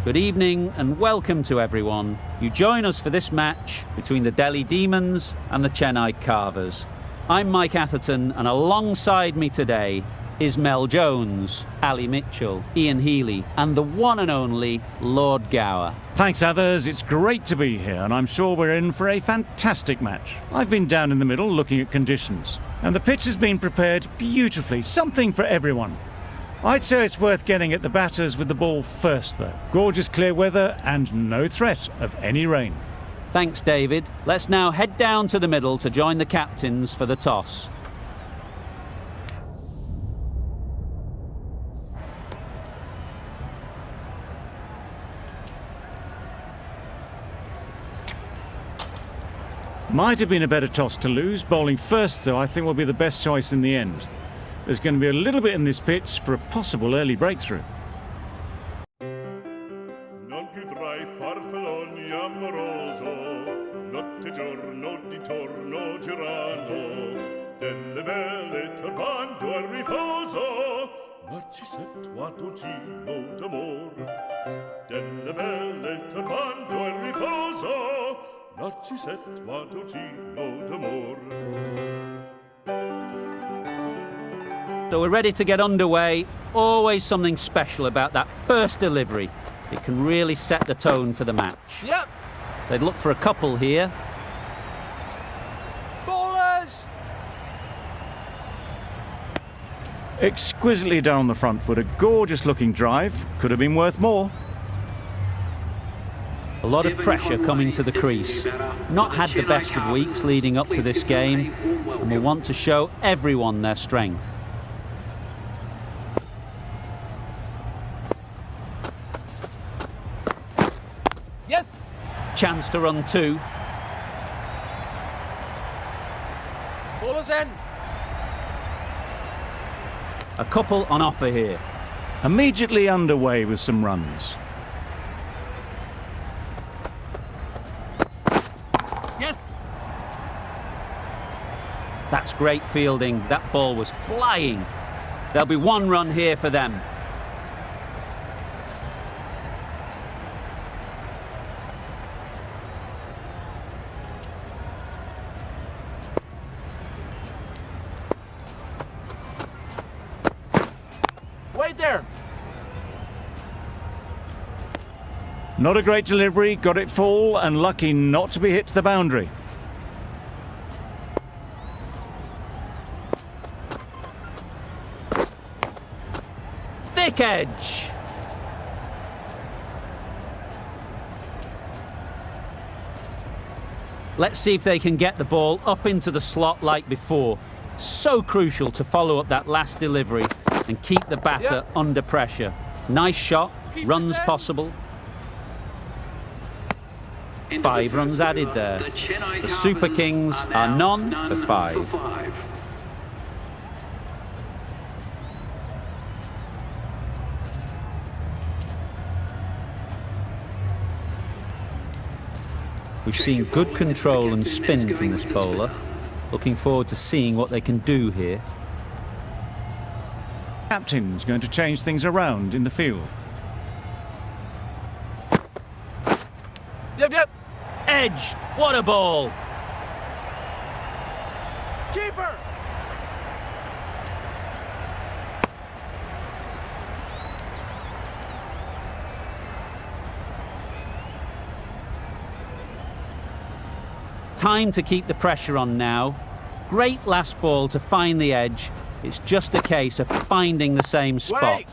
Good evening and welcome to everyone. You join us for this match between the Delhi Demons and the Chennai Carvers. I'm Mike Atherton, and alongside me today is Mel Jones, Ali Mitchell, Ian Healy and the one and only Lord Gower. Thanks, others. It's great to be here, and I'm sure we're in for a fantastic match. I've been down in the middle looking at conditions, and the pitch has been prepared beautifully, something for everyone. I'd say it's worth getting at the batters with the ball first, though. Gorgeous clear weather and no threat of any rain. Thanks, David. Let's now head down to the middle to join the captains for the toss. Might have been a better toss to lose. Bowling first, though, I think will be the best choice in the end. There's going to be a little bit in this pitch for a possible early breakthrough. Non più tra I farfalloni amoroso, notte giorno di torno girano, delle belle turbando al riposo, Narcisetto Adolcino d'amor, delle belle turbando al riposo, Narcisetto Adolcino d'amor. So we're ready to get underway. Always something special about that first delivery. It can really set the tone for the match. Yep. They'd look for a couple here. Ballers! Exquisitely down the front foot, a gorgeous looking drive. Could have been worth more. A lot of pressure coming to the crease. Not had the best of weeks leading up to this game, and will want to show everyone their strength. Yes! Chance to run two. Ballers end! A couple on offer here. Immediately underway with some runs. Yes! That's great fielding. That ball was flying. There'll be one run here for them. Wait there! Not a great delivery, got it full and lucky not to be hit to the boundary. Thick edge. Let's see if they can get the ball up into the slot like before. So crucial to follow up that last delivery and keep the batter under pressure. Nice shot, runs possible. 5 runs added there. The Super Kings are none of 5. We've seen good control and spin from this bowler. Looking forward to seeing what they can do here. Captain's going to change things around in the field. Yep! Edge, what a ball! Keeper! Time to keep the pressure on now. Great last ball to find the edge. It's just a case of finding the same spot. Wait!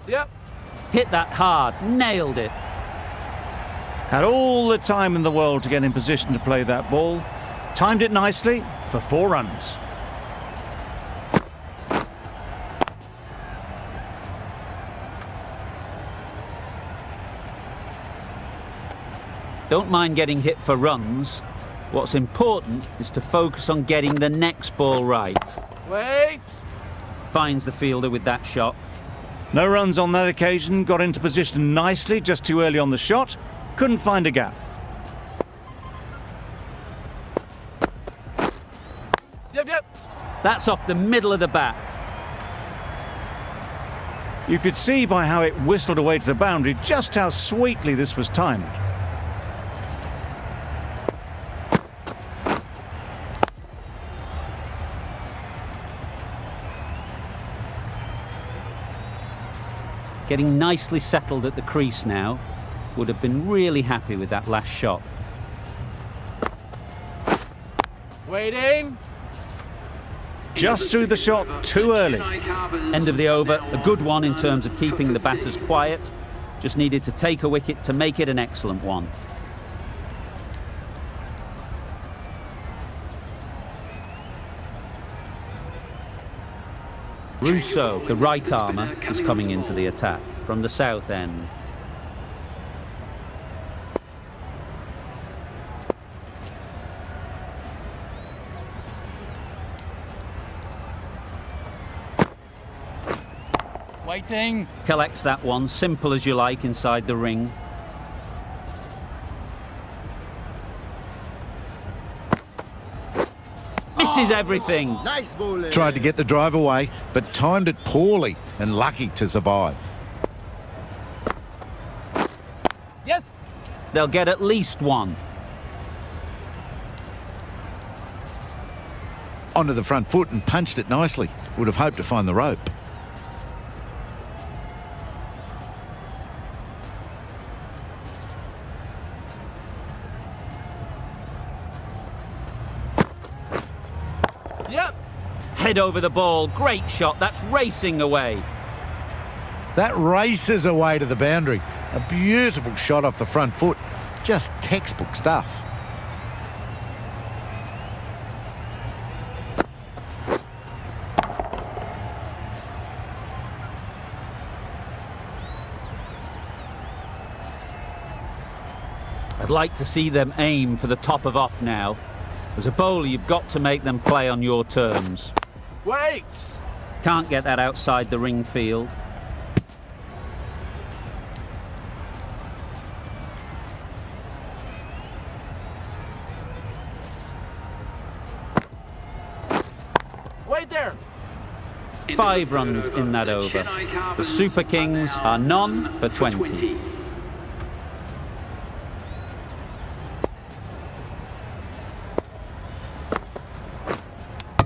Yep. Hit that hard, nailed it. Had all the time in the world to get in position to play that ball. Timed it nicely for 4 runs. Don't mind getting hit for runs. What's important is to focus on getting the next ball right. Wait! Finds the fielder with that shot. No runs on that occasion, got into position nicely, just too early on the shot. couldn't find a gap. Yep. That's off the middle of the bat. You could see by how it whistled away to the boundary just how sweetly this was timed. Getting nicely settled at the crease now. Would have been really happy with that last shot. Waiting. Just threw the shot too early. End of the over, a good one in terms of keeping the batters quiet. Just needed to take a wicket to make it an excellent one. Rousseau, the right armour, is coming into the attack from the south end. Waiting. Collects that one, simple as you like, inside the ring. Misses everything. Nice bowling. Tried to get the drive away, but timed it poorly and lucky to survive. Yes. They'll get at least one. Onto the front foot and punched it nicely. Would have hoped to find the rope. Yep. Head over the ball, great shot, that's racing away. That races away to the boundary. A beautiful shot off the front foot. Just textbook stuff. I'd like to see them aim for the top of off now. As a bowler, you've got to make them play on your terms. Wait. Can't get that outside the ring field. Wait there. 5 runs in that over. The Super Kings are none for 20.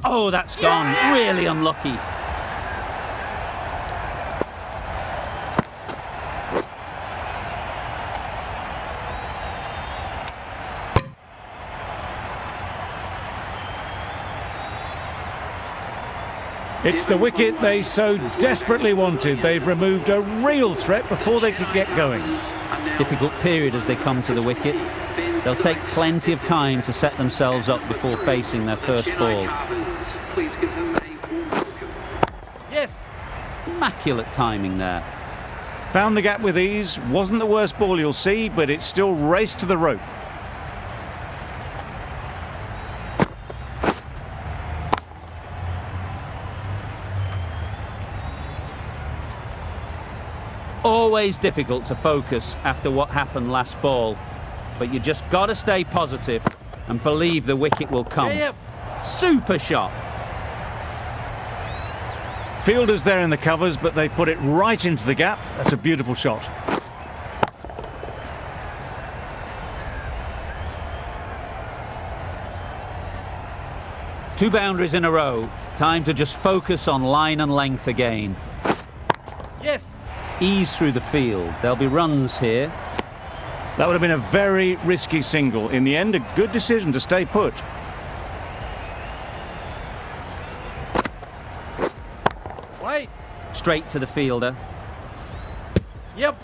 Oh, that's gone. Really unlucky. It's the wicket they so desperately wanted. They've removed a real threat before they could get going. Difficult period as they come to the wicket. They'll take plenty of time to set themselves up before facing their first ball. Yes. Immaculate timing there. Found the gap with ease. Wasn't the worst ball you'll see, but it still raced to the rope. Always difficult to focus after what happened last ball, but you just got to stay positive and believe the wicket will come. Yep. Super shot. Fielders there in the covers, but they put it right into the gap. That's a beautiful shot. Two boundaries in a row. Time to just focus on line and length again. Yes. Ease through the field. There'll be runs here. That would have been a very risky single. In the end, a good decision to stay put. Wait. Straight to the fielder. Yep.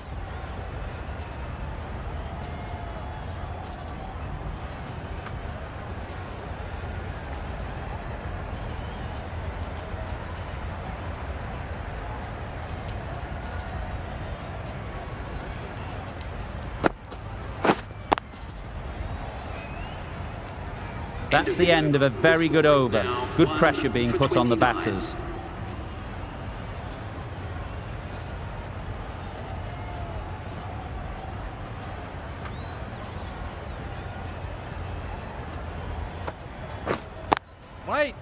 That's the end of a very good over. Good pressure being put on the batters. Wait.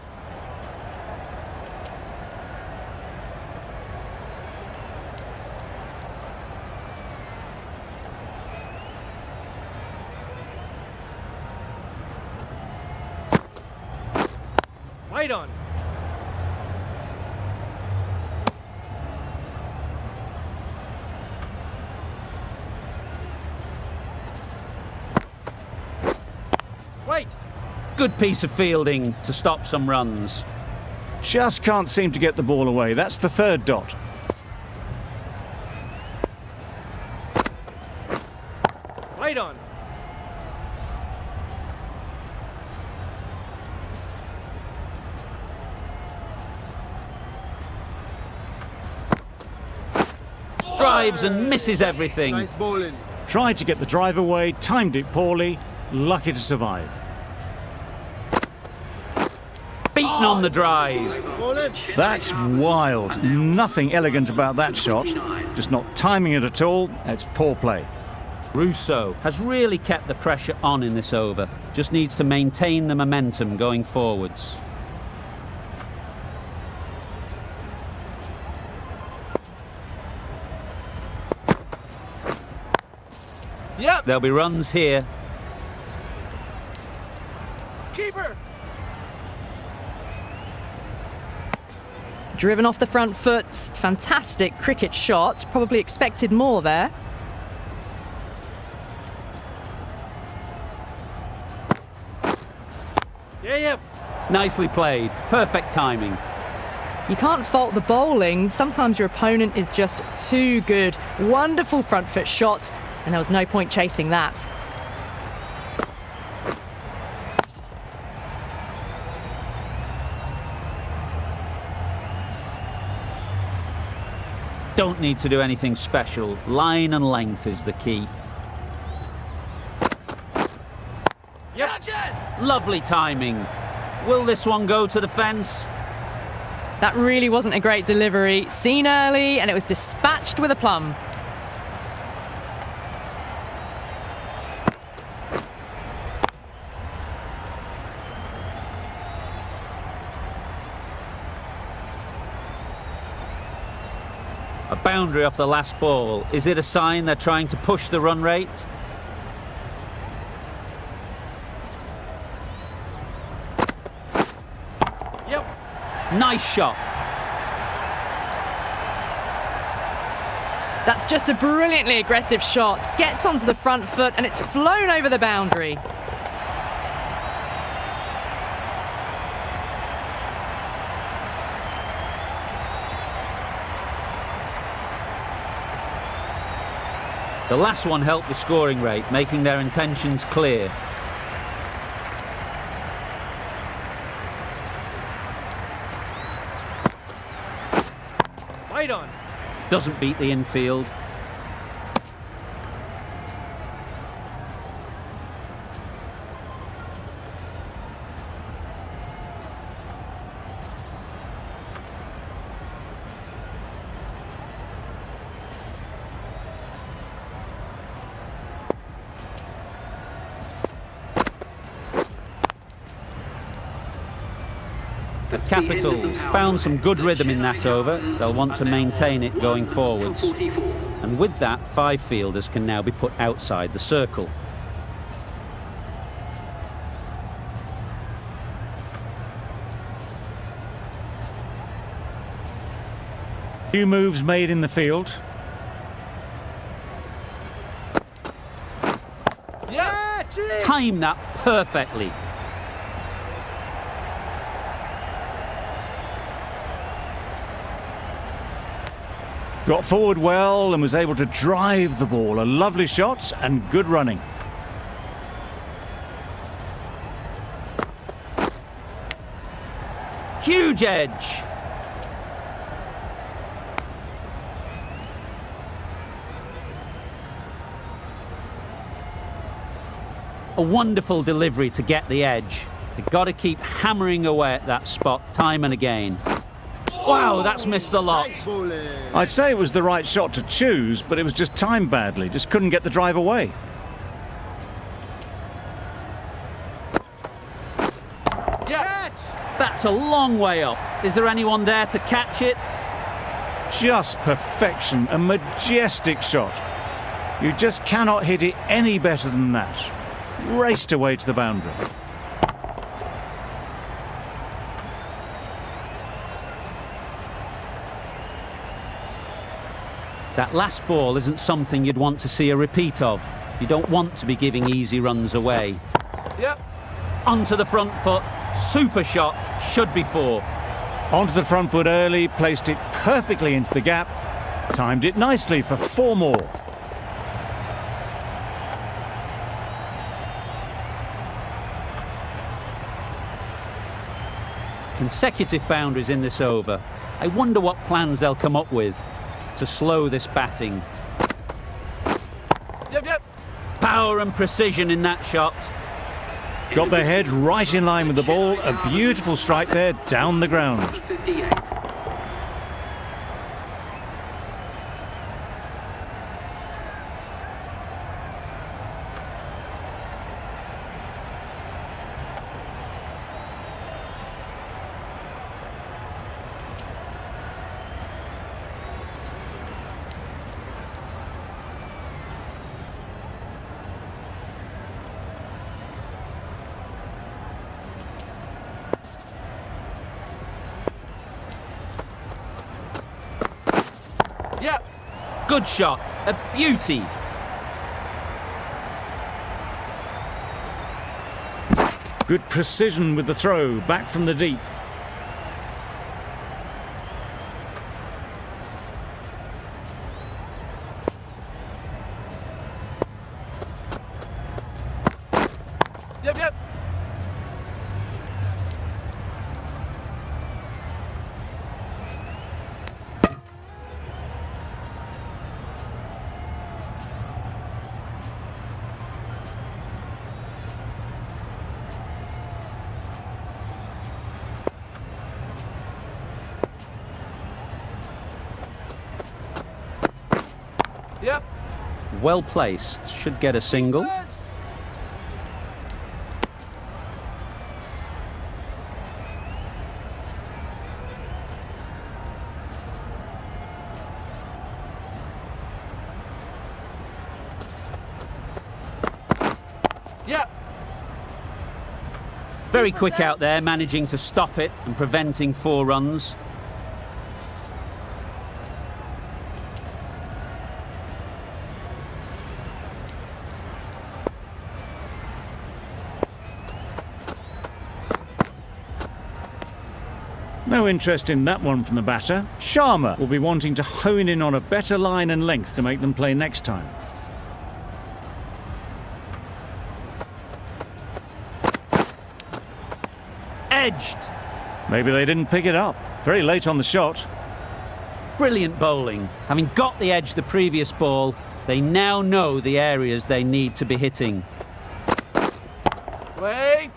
Wait on. Wait. Good piece of fielding to stop some runs. Just can't seem to get the ball away. That's the third dot. Wait on. Drives and misses everything. Nice bowling. Tried to get the drive away, timed it poorly, lucky to survive. Beaten on the drive. Bowling. That's wild. Nothing elegant about that shot. Just not timing it at all. It's poor play. Russo has really kept the pressure on in this over. Just needs to maintain the momentum going forwards. Yep. There'll be runs here. Keeper. Driven off the front foot. Fantastic cricket shot. Probably expected more there. Yeah. Nicely played. Perfect timing. You can't fault the bowling. Sometimes your opponent is just too good. Wonderful front foot shot, and there was no point chasing that. Don't need to do anything special. Line and length is the key. Yep. Lovely timing. Will this one go to the fence? That really wasn't a great delivery. Seen early, and it was dispatched with a plum. A boundary off the last ball. Is it a sign they're trying to push the run rate? Yep. Nice shot. That's just a brilliantly aggressive shot. Gets onto the front foot, and it's flown over the boundary. The last one helped the scoring rate, making their intentions clear. Wait on. Doesn't beat the infield. The Capitals found some good rhythm in that over. They'll want to maintain it going forwards. And with that, 5 fielders can now be put outside the circle. Few moves made in the field. Yeah. Time that perfectly. Got forward well and was able to drive the ball. A lovely shot and good running. Huge edge. A wonderful delivery to get the edge. They've got to keep hammering away at that spot time and again. Wow, that's missed the lot. Nice bowling. I'd say it was the right shot to choose, but it was just timed badly. Just couldn't get the drive away. Yep. That's a long way up. Is there anyone there to catch it? Just perfection, a majestic shot. You just cannot hit it any better than that. Raced away to the boundary. That last ball isn't something you'd want to see a repeat of. You don't want to be giving easy runs away. Yep. Onto the front foot. Super shot. Should be 4. Onto the front foot early, placed it perfectly into the gap. Timed it nicely for 4 more. Consecutive boundaries in this over. I wonder what plans they'll come up with to slow this batting. Yep. Power and precision in that shot. Got their head right in line with the ball. A beautiful strike there down the ground. Yep. Good shot. A beauty. Good precision with the throw, back from the deep. Yep. Yep. Well placed. Should get a single. Yes. Yep. Very quick out there, managing to stop it and preventing 4 runs. No interest in that one from the batter. Sharma will be wanting to hone in on a better line and length to make them play next time. Edged. Maybe they didn't pick it up. Very late on the shot. Brilliant bowling. Having got the edge the previous ball, they now know the areas they need to be hitting. Wait.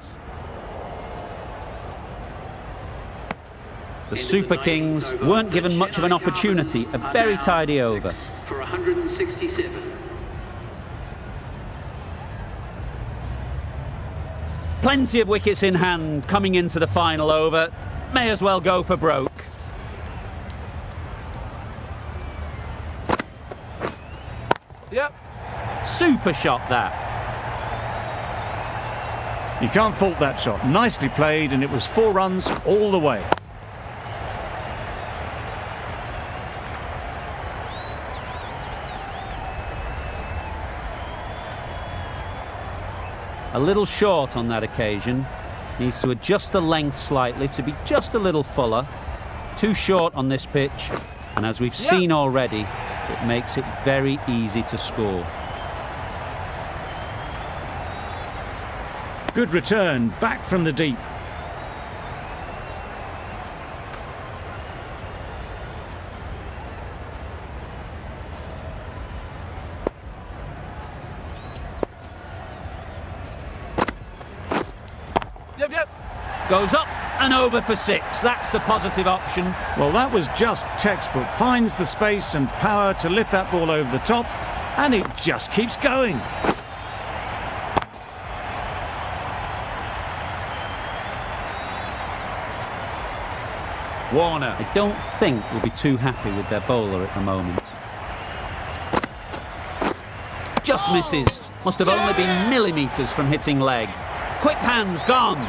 The Super Kings weren't given much of an opportunity. A very tidy over. For 167. Plenty of wickets in hand coming into the final over. May as well go for broke. Yep. Super shot that. You can't fault that shot. Nicely played, and it was 4 runs all the way. A little short on that occasion. Needs to adjust the length slightly to be just a little fuller. Too short on this pitch. And as we've seen already, it makes it very easy to score. Good return, back from the deep. Yep. Goes up and over for 6. That's the positive option. Well, that was just textbook. Finds the space and power to lift that ball over the top, and it just keeps going. Warner, I don't think, will be too happy with their bowler at the moment. Just misses. Must have only been millimetres from hitting leg. Quick hands gone.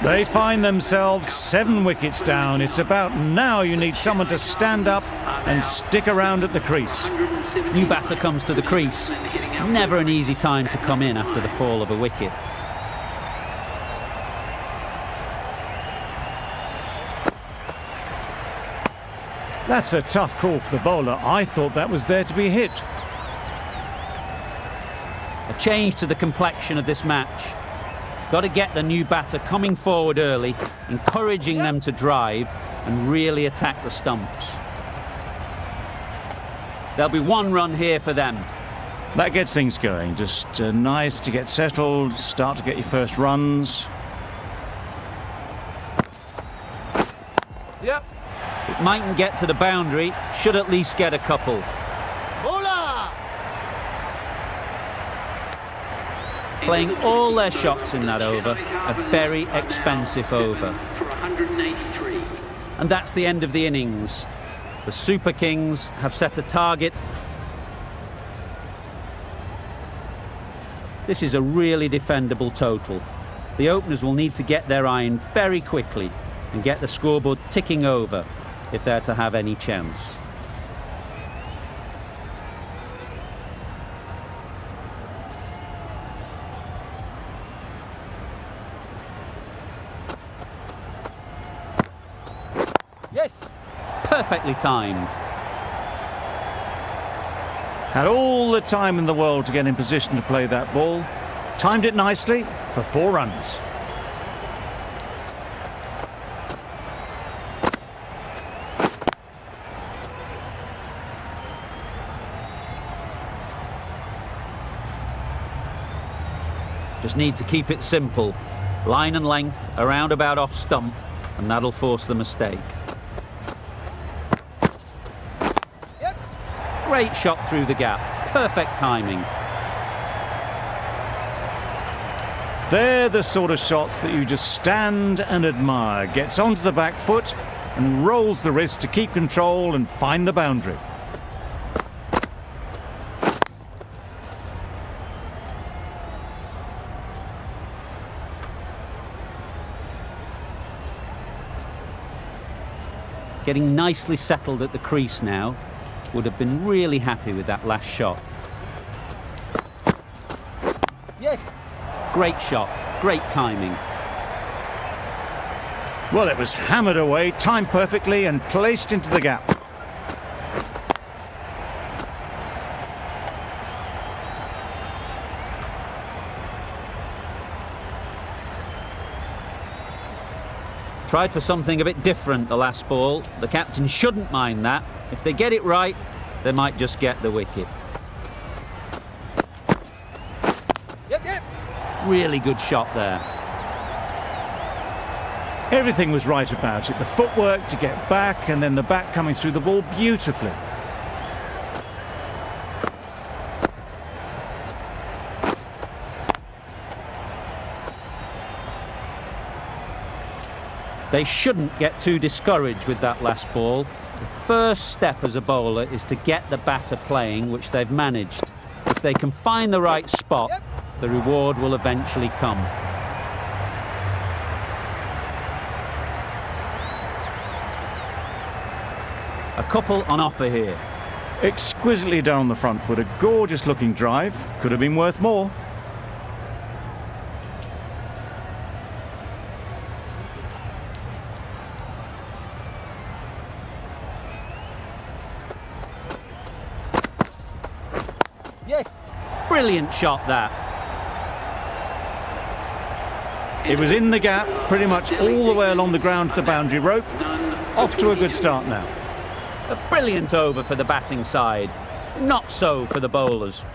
They find themselves 7 wickets down. It's about now you need someone to stand up and stick around at the crease. New batter comes to the crease. Never an easy time to come in after the fall of a wicket. That's a tough call for the bowler. I thought that was there to be hit. A change to the complexion of this match. Got to get the new batter coming forward early, encouraging them to drive and really attack the stumps. There'll be 1 run here for them. That gets things going. Just nice to get settled, start to get your first runs. Yep. It mightn't get to the boundary, should at least get a couple. Playing all their shots in that over, a very expensive over. For 183. And that's the end of the innings. The Super Kings have set a target. This is a really defendable total. The openers will need to get their iron very quickly and get the scoreboard ticking over if they're to have any chance. Yes. Perfectly timed. Had all the time in the world to get in position to play that ball. Timed it nicely for 4 runs. Just need to keep it simple. Line and length, around about off stump, and that'll force the mistake. Great shot through the gap. Perfect timing. They're the sort of shots that you just stand and admire. Gets onto the back foot and rolls the wrist to keep control and find the boundary. Getting nicely settled at the crease now. Would have been really happy with that last shot. Yes. Great shot, great timing. Well, it was hammered away, timed perfectly and placed into the gap. Tried for something a bit different the last ball. The captain shouldn't mind that. If they get it right, they might just get the wicket. Yep. Really good shot there. Everything was right about it. The footwork to get back and then the bat coming through the ball beautifully. They shouldn't get too discouraged with that last ball. The first step as a bowler is to get the batter playing, which they've managed. If they can find the right spot, the reward will eventually come. A couple on offer here. Exquisitely down the front foot, a gorgeous looking drive. Could have been worth more. Brilliant shot, that. It was in the gap, pretty much all the way along the ground to the boundary rope. Off to a good start now. A brilliant over for the batting side. Not so for the bowlers.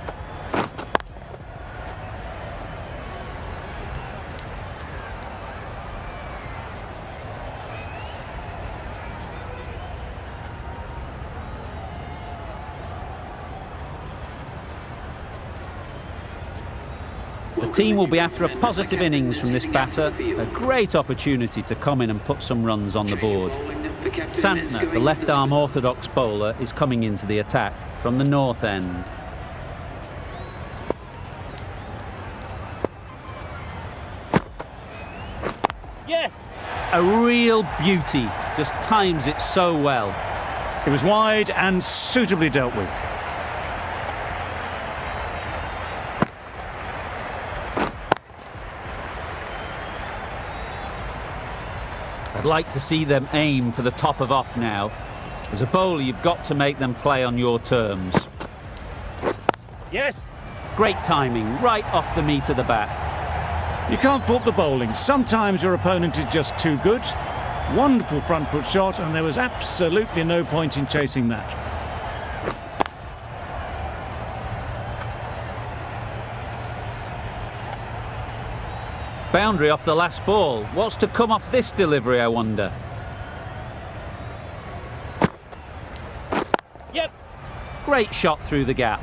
The team will be after a positive innings from this batter. A great opportunity to come in and put some runs on the board. Santner, the left-arm orthodox bowler, is coming into the attack from the north end. Yes. A real beauty. Just times it so well. It was wide and suitably dealt with. I'd like to see them aim for the top of off now. As a bowler, you've got to make them play on your terms. Yes. Great timing, right off the meat of the bat. You can't fault the bowling. Sometimes your opponent is just too good. Wonderful front foot shot, and there was absolutely no point in chasing that. Boundary off the last ball. What's to come off this delivery, I wonder? Yep. Great shot through the gap.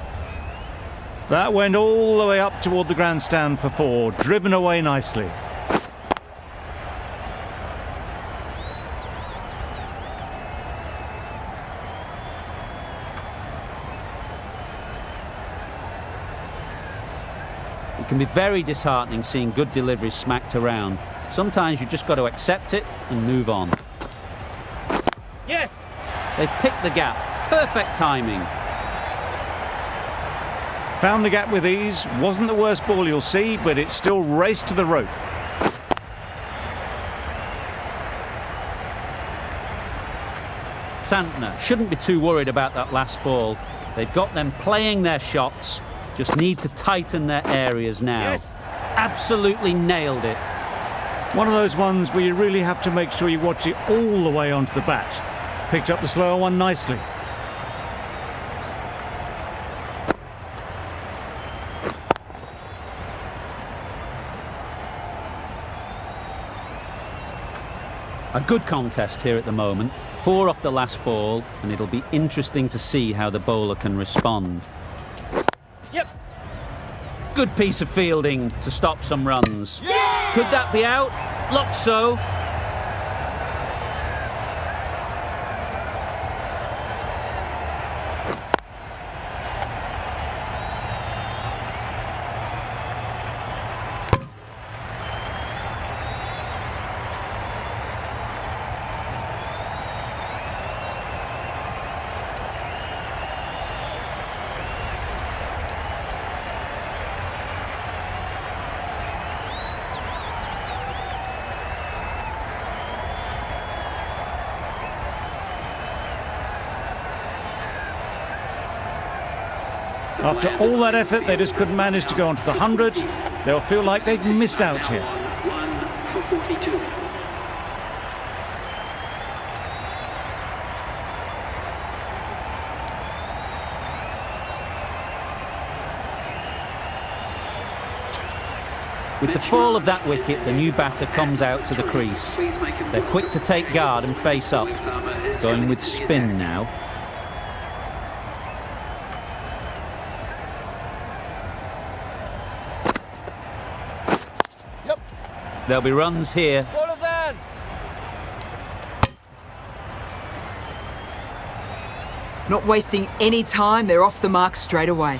That went all the way up toward the grandstand for 4, driven away nicely. It can be very disheartening seeing good deliveries smacked around. Sometimes you just got to accept it and move on. Yes. They've picked the gap. Perfect timing. Found the gap with ease. Wasn't the worst ball you'll see, but it still raced to the rope. Santner shouldn't be too worried about that last ball. They've got them playing their shots. Just need to tighten their areas now. Yes. Absolutely nailed it. One of those ones where you really have to make sure you watch it all the way onto the bat. Picked up the slower one nicely. A good contest here at the moment. 4 off the last ball, and it'll be interesting to see how the bowler can respond. Yep. Good piece of fielding to stop some runs. Could that be out? Looks so. After all that effort, they just couldn't manage to go onto the 100. They'll feel like they've missed out here. 1 for 42. With the fall of that wicket, the new batter comes out to the crease. They're quick to take guard and face up. Going with spin now. Yep. There'll be runs here. Bowler's on. Not wasting any time, they're off the mark straight away.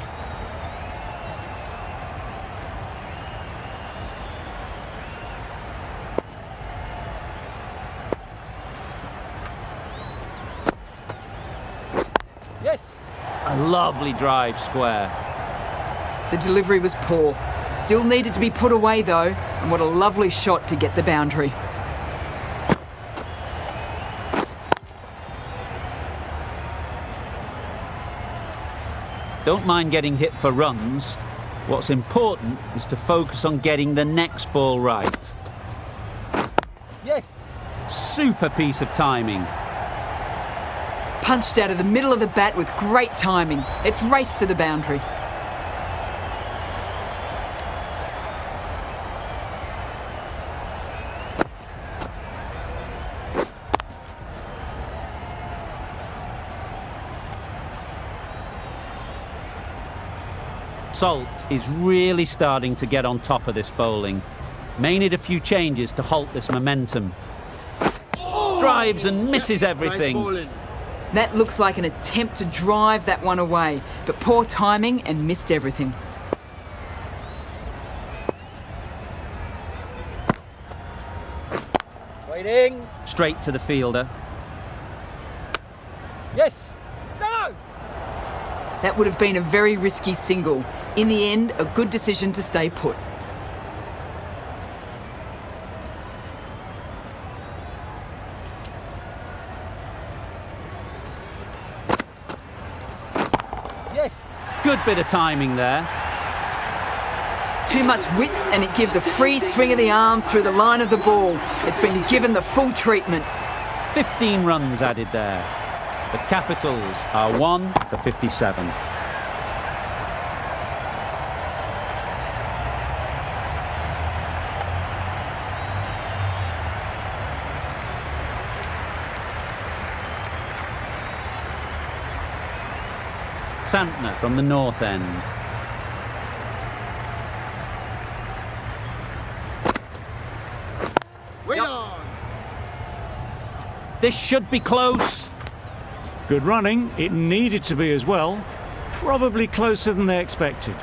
Yes. A lovely drive square. The delivery was poor. Still needed to be put away though, and what a lovely shot to get the boundary. Don't mind getting hit for runs. What's important is to focus on getting the next ball right. Yes. Super piece of timing. Punched out of the middle of the bat with great timing. It's raced to the boundary. Salt is really starting to get on top of this bowling. May need a few changes to halt this momentum. Drives and misses everything. That looks like an attempt to drive that one away, but poor timing and missed everything. Waiting. Straight to the fielder. Yes. No. That would have been a very risky single. In the end, a good decision to stay put. Yes. Good bit of timing there. Too much width and it gives a free swing of the arms through the line of the ball. It's been given the full treatment. 15 runs added there. The Capitals are 1 for 57. Santner from the north end. This should be close. Good running. It needed to be as well. Probably closer than they expected.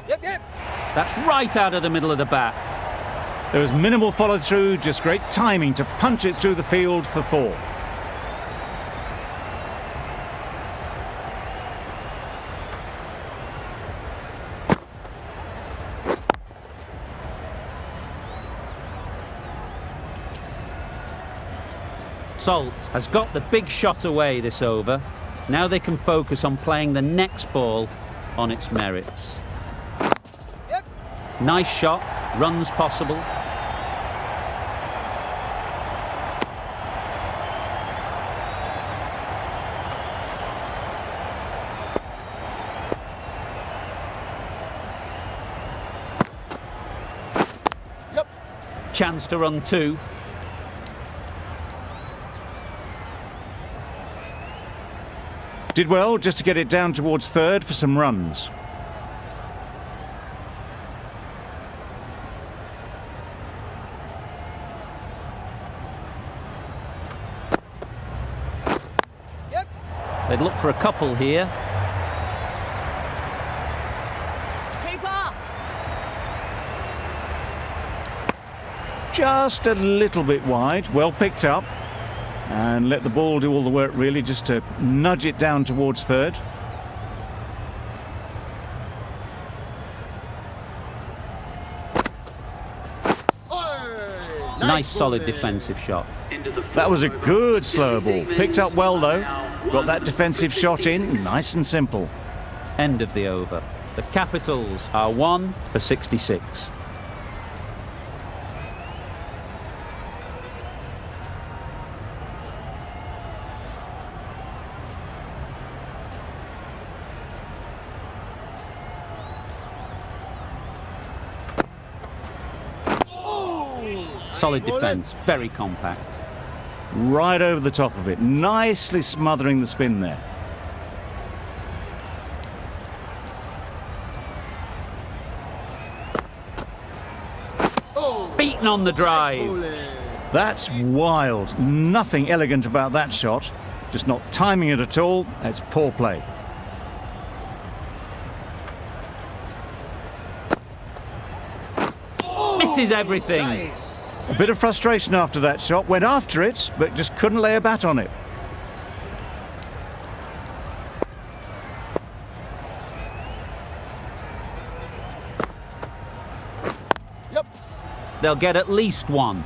Yep. That's right out of the middle of the bat. There was minimal follow-through, just great timing to punch it through the field for 4. Salt has got the big shot away this over. Now they can focus on playing the next ball on its merits. Yep. Nice shot, runs possible. Chance to run 2. Did well just to get it down towards third for some runs. Yep. They'd look for a couple here. Keeper! Just a little bit wide, well picked up. And let the ball do all the work really, just to nudge it down towards third. Nice solid defensive shot. That was a good slow ball. Picked up well though. Got that defensive shot in, nice and simple. End of the over. The Capitals are 1 for 66. Solid defence, very compact. Right over the top of it, nicely smothering the spin there. Beaten on the drive. That's wild. Nothing elegant about that shot. Just not timing it at all. It's poor play. Misses everything. A bit of frustration after that shot. Went after it, but just couldn't lay a bat on it. They'll get at least 1.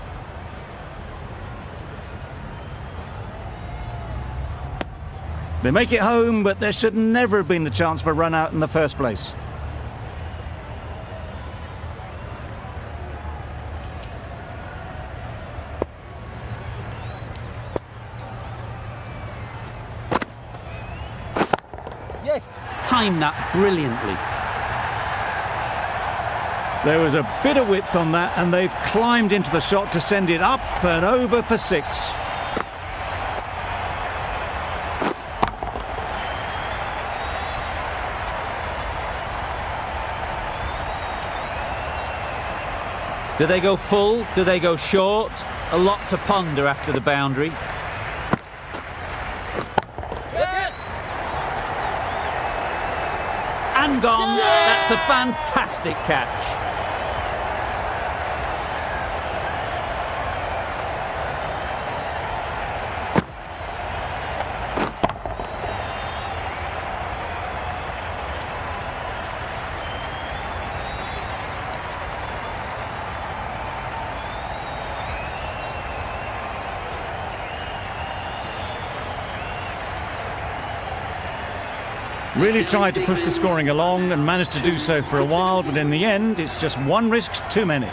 They make it home, but there should never have been the chance for a run out in the first place. Yes. Timed that brilliantly. There was a bit of width on that, and they've climbed into the shot to send it up and over for 6. Do they go full? Do they go short? A lot to ponder after the boundary. And gone. That's a fantastic catch. Really tried to push the scoring along and managed to do so for a while, but in the end, it's just one risk too many.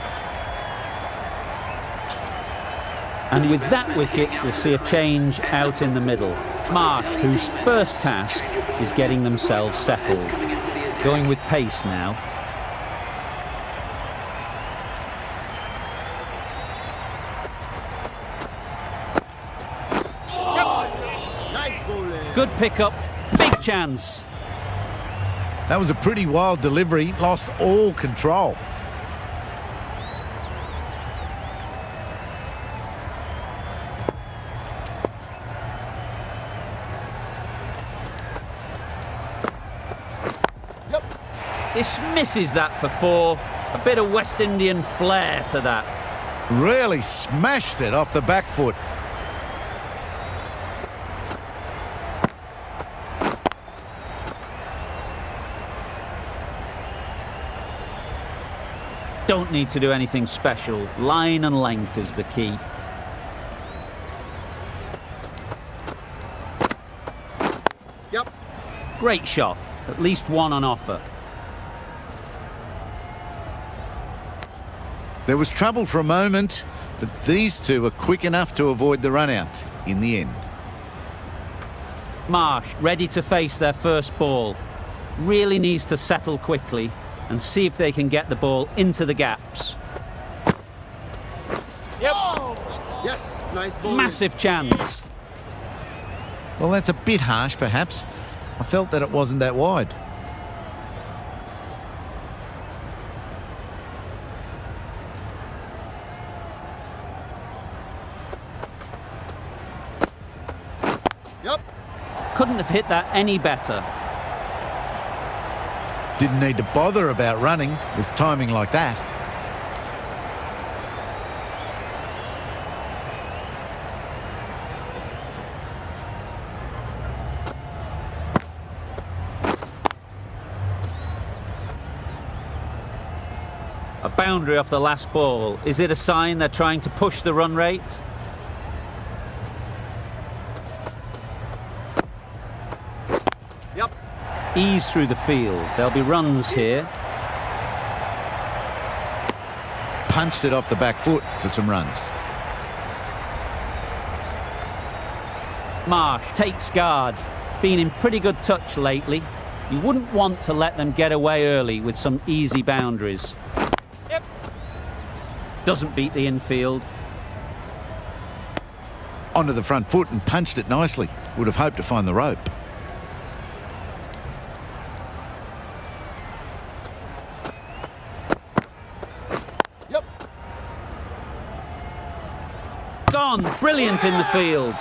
And with that wicket, we'll see a change out in the middle. Marsh, whose first task is getting themselves settled. Going with pace now. Good pickup, big chance. That was a pretty wild delivery, lost all control. Dismisses that for 4. A bit of West Indian flair to that. Really smashed it off the back foot. Don't need to do anything special. Line and length is the key. Yep. Great shot. At least one on offer. There was trouble for a moment, but these two were quick enough to avoid the run-out in the end. Marsh, ready to face their first ball. Really needs to settle quickly and see if they can get the ball into the gaps. Yep. Yes, nice ball. Massive chance. Well, that's a bit harsh, perhaps. I felt that it wasn't that wide. Yep. Couldn't have hit that any better. Didn't need to bother about running with timing like that. A boundary off the last ball. Is it a sign they're trying to push the run rate? Yep. Ease through the field. There'll be runs here. Punched it off the back foot for some runs. Marsh takes guard. Been in pretty good touch lately. You wouldn't want to let them get away early with some easy boundaries. Yep. Doesn't beat the infield. Onto the front foot and punched it nicely. Would have hoped to find the rope. Yep. Gone. Brilliant in the field.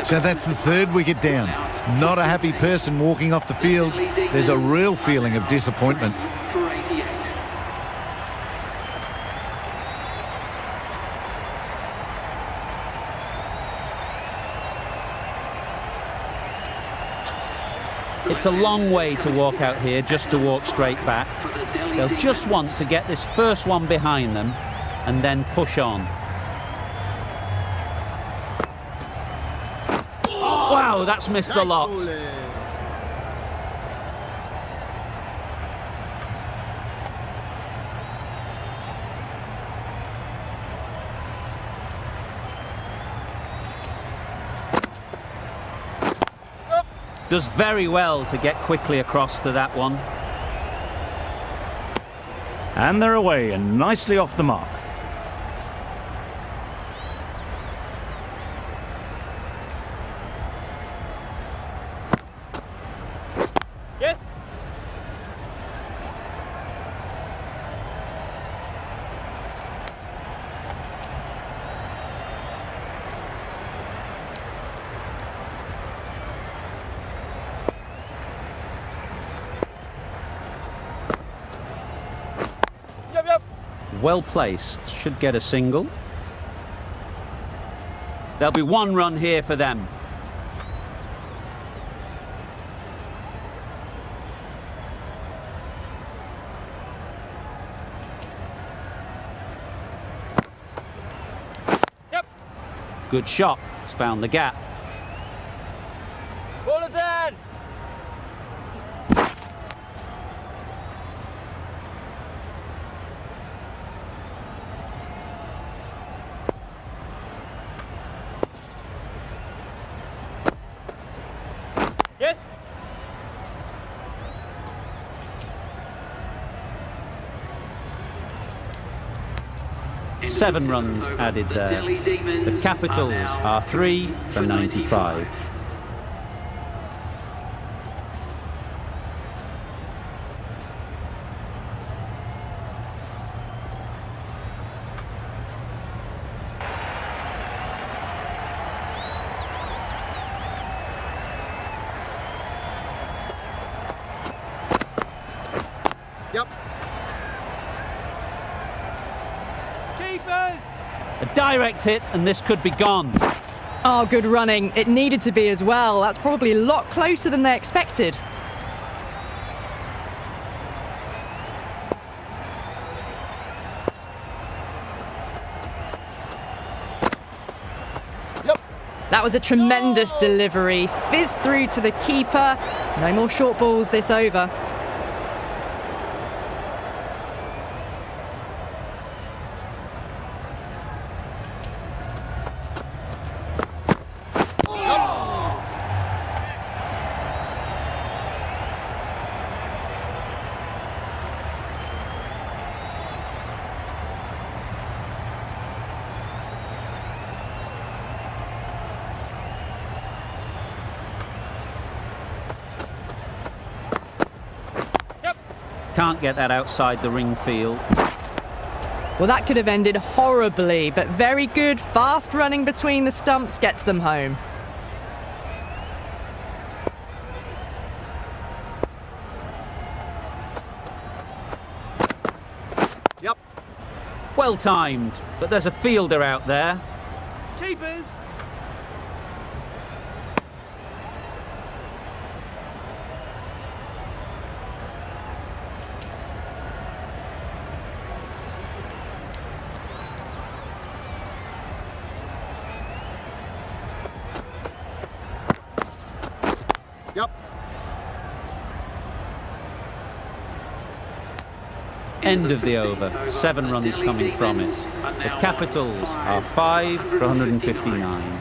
So that's the third wicket down. Not a happy person walking off the field. There's a real feeling of disappointment. For 88. It's a long way to walk out here just to walk straight back. They'll just want to get this first one behind them and then push on. Wow, that's missed the lot. Does very well to get quickly across to that one. And they're away and nicely off the mark. Yes. Yep. Well placed, should get a single. There'll be one run here for them. Yep. Good shot, it's found the gap. Ball is in. Yes. Seven runs added there. The Capitals are 3 for 95. Yep. Keepers. A direct hit and this could be gone. Oh, good running. It needed to be as well. That's probably a lot closer than they expected. Yep. That was a tremendous delivery. Fizzed through to the keeper. No more short balls this over. Can't get that outside the ring field. Well, that could have ended horribly, but very good, fast running between the stumps gets them home. Yep. Well timed, but there's a fielder out there. Keepers. Yep. End of the over. 7 runs coming from it. The Capitals are 5 for 159.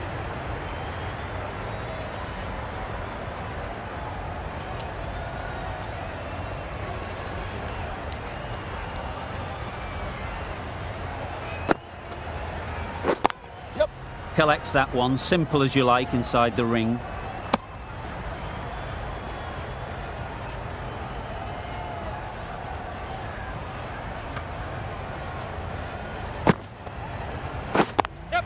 Yep. Collects that one, simple as you like, inside the ring. Yep.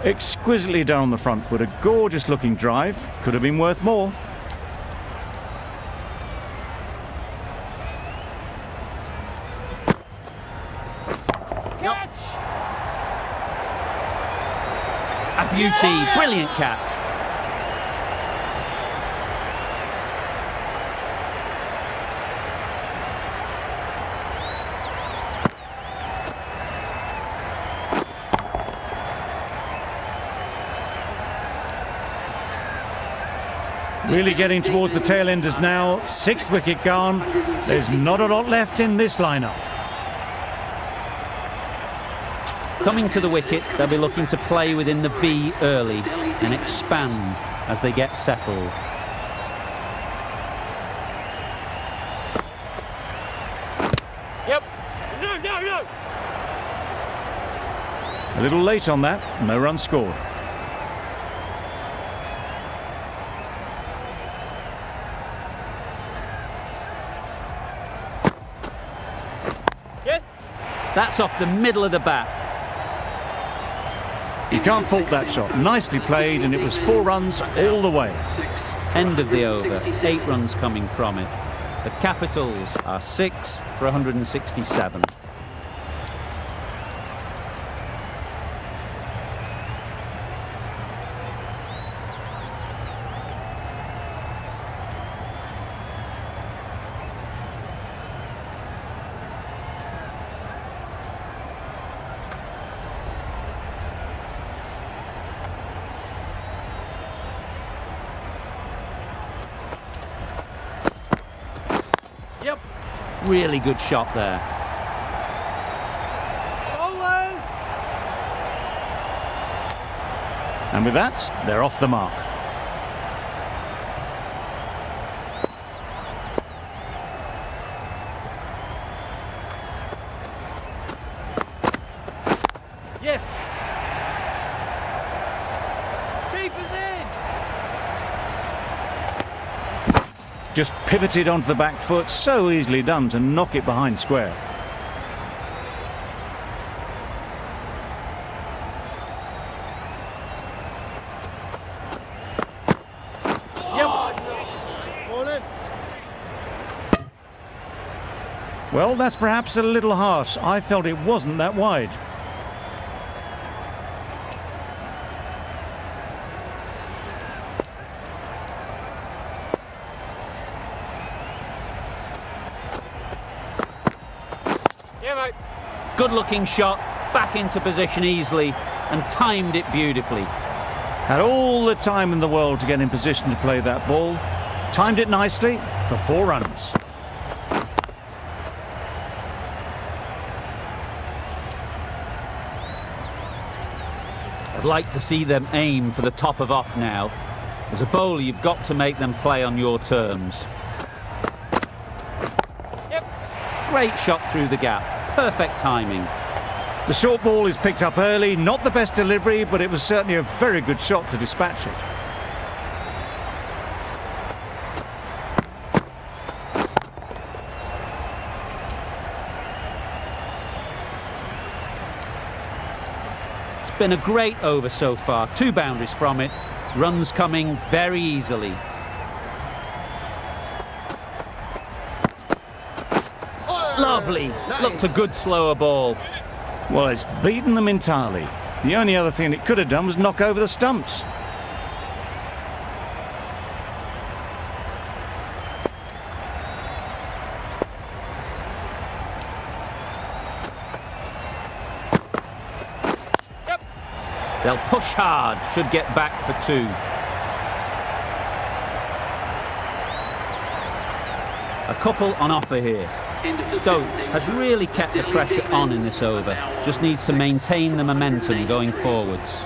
Exquisitely done on the front foot, a gorgeous looking drive. Could have been worth more. Catch! A beauty, brilliant catch. Really getting towards the tail enders now. 6th wicket gone. There's not a lot left in this lineup. Coming to the wicket, they'll be looking to play within the V early and expand as they get settled. Yep. No. A little late on that. No run scored. Yes. That's off the middle of the bat. You can't fault that shot. Nicely played, and it was 4 runs all the way. End of the over, 8 runs coming from it. The Capitals are 6 for 167. Yep. Really good shot there. Bowlers. And with that, they're off the mark. Yes. Keeper's in. Just pivoted onto the back foot. So easily done to knock it behind square. Bowling. Well, that's perhaps a little harsh. I felt it wasn't that wide. Yeah, mate. Good looking shot, back into position easily and timed it beautifully. Had all the time in the world to get in position to play that ball. Timed it nicely for 4 runs. I'd like to see them aim for the top of off now. As a bowler, you've got to make them play on your terms. Yep. Great shot through the gap. Perfect timing. The short ball is picked up early. Not the best delivery, but it was certainly a very good shot to dispatch it. It's been a great over so far. 2 boundaries from it. Runs coming very easily. Lovely. Looked a good slower ball. Well, it's beaten them entirely. The only other thing it could have done was knock over the stumps. They'll push hard, should get back for 2. A couple on offer here. Stokes has really kept the pressure on in this over. Just needs to maintain the momentum going forwards.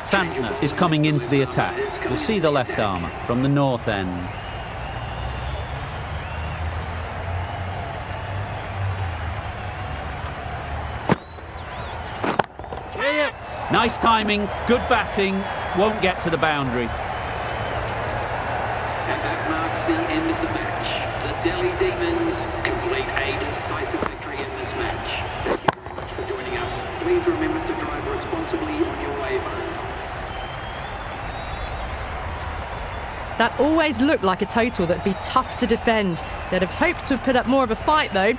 Santner is coming into the attack. We'll see the left armour from the north end. Yes. Nice timing, good batting, won't get to the boundary. And that marks the end of the match. The Delhi Demons complete a decisive victory in this match. Thank you very much for joining us. Please remember to drive responsibly on your way home. That always looked like a total that'd be tough to defend. They'd have hoped to have put up more of a fight though.